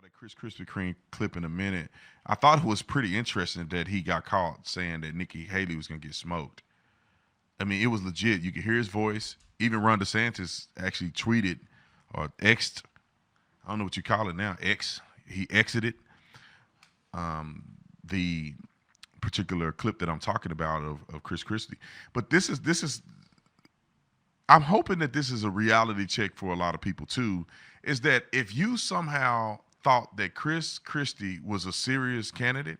that Chris Krispy clip in a minute. I thought it was pretty interesting that he got caught saying that Nikki Haley was going to get smoked. I mean, it was legit. You could hear his voice. Even Ron DeSantis actually tweeted or X'd. I don't know what you call it now. He exited the particular clip that I'm talking about of Chris Christie. But this is I'm hoping that this is a reality check for a lot of people too, is that if you somehow thought that Chris Christie was a serious candidate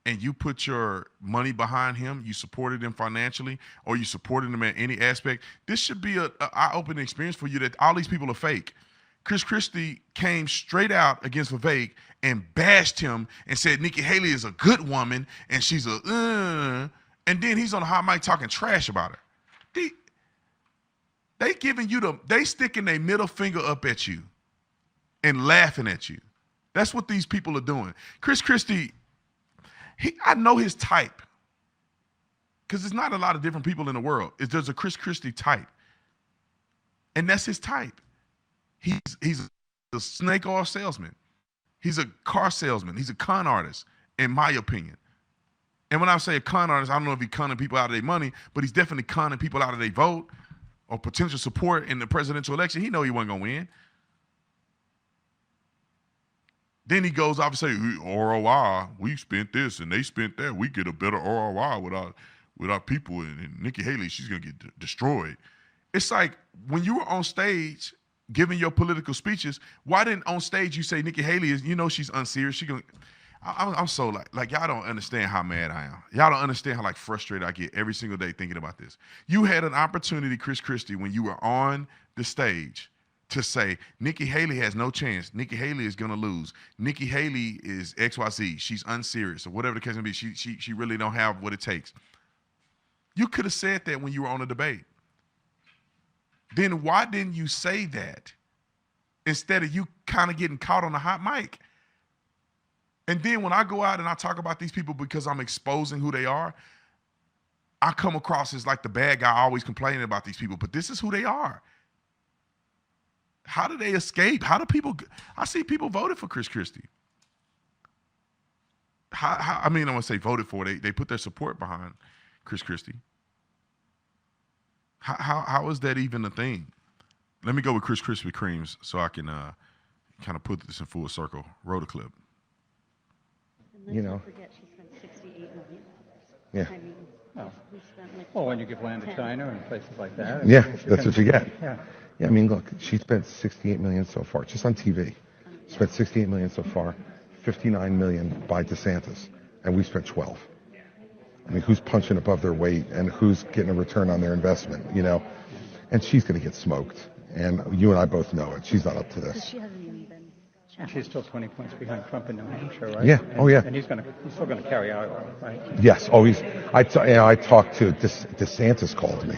and you put your money behind him, you supported him financially, or you supported him at any aspect, this should be a eye-opening experience for you that all these people are fake. Chris Christie came straight out against Vivek and bashed him and said Nikki Haley is a good woman and she's and then he's on the hot mic talking trash about her. They giving you they sticking their middle finger up at you and laughing at you. That's what these people are doing. Chris Christie, I know his type because there's not a lot of different people in the world. There's a Chris Christie type, and that's his type. He's a snake oil salesman. He's a car salesman. He's a con artist, in my opinion. And when I say a con artist, I don't know if he's conning people out of their money, but he's definitely conning people out of their vote or potential support in the presidential election. He know he wasn't going to win. Then he goes off and say, ROI, we spent this and they spent that. We get a better ROI with our people. And Nikki Haley, she's going to get destroyed. It's like when you were on stage giving your political speeches, why didn't on stage you say Nikki Haley is, she's unserious. I'm so like y'all don't understand how mad I am. Y'all don't understand how frustrated I get every single day thinking about this. You had an opportunity, Chris Christie, when you were on the stage to say Nikki Haley has no chance. Nikki Haley is gonna lose. Nikki Haley is XYZ. She's unserious or whatever the case may be. She really don't have what it takes. You could have said that when you were on a debate. Then why didn't you say that instead of you kind of getting caught on the hot mic? And then when I go out and I talk about these people because I'm exposing who they are, I come across as like the bad guy always complaining about these people. But this is who they are. How do they escape? How do people? I see people voted for Chris Christie. I mean, I want to say voted for. They put their support behind Chris Christie. How is that even a thing? Let me go with Chris Krispy Kremes so I can kind of put this in full circle. Roll the clip. And let's not forget she spent $68 million. Yeah. I mean, we spent like Well, when you give land to China and places like that. Yeah, that's what you get. Yeah. Yeah, I mean, look, she spent $68 million so far, just on TV. Spent $68 million so far, $59 million by DeSantis, and we spent 12. I mean, who's punching above their weight and who's getting a return on their investment, And she's going to get smoked, and you and I both know it. She's not up to this. she hasn't even been And she's still 20 points behind Trump in New Hampshire, right? Yeah. And, Oh, yeah. And he's still going to carry Iowa, right? Yes, always. I talked to DeSantis called me,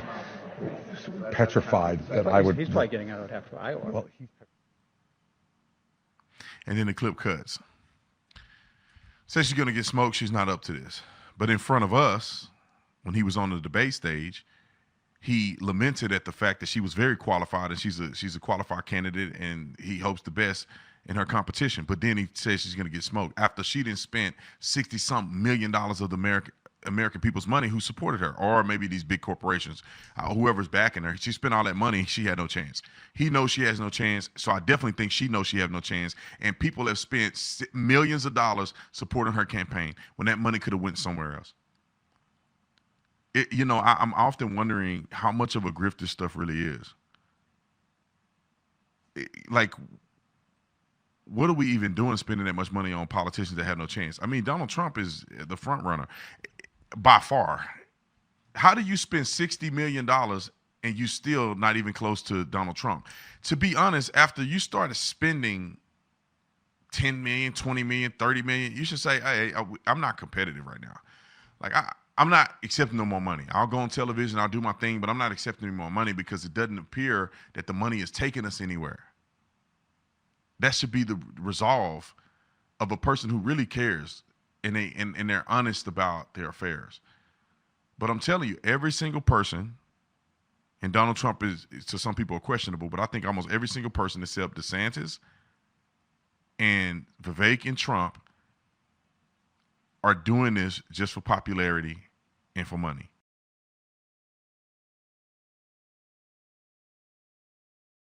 petrified that I would. He's probably getting out after Iowa. Well, And then the clip cuts. Says she's going to get smoked. She's not up to this. But in front of us, when he was on the debate stage, he lamented at the fact that she was very qualified and she's a qualified candidate and he hopes the best in her competition. But then he says she's going to get smoked after she didn't spend $60-something million of the American people's money who supported her, or maybe these big corporations, whoever's backing her. She spent all that money. She had no chance. He knows she has no chance. So I definitely think she knows she has no chance. And people have spent millions of dollars supporting her campaign when that money could have went somewhere else. I'm often wondering how much of a grift this stuff really is. What are we even doing spending that much money on politicians that have no chance? I mean, Donald Trump is the front runner by far. How do you spend $60 million and you still not even close to Donald Trump? To be honest, after you started spending $10 million, $20 million, $30 million, you should say, hey, I'm not competitive right now. I'm not accepting no more money. I'll go on television, I'll do my thing, but I'm not accepting any more money because it doesn't appear that the money is taking us anywhere. That should be the resolve of a person who really cares and they're honest about their affairs. But I'm telling you, every single person, and Donald Trump is to some people questionable, but I think almost every single person except DeSantis And Vivek and Trump are doing this just for popularity and for money.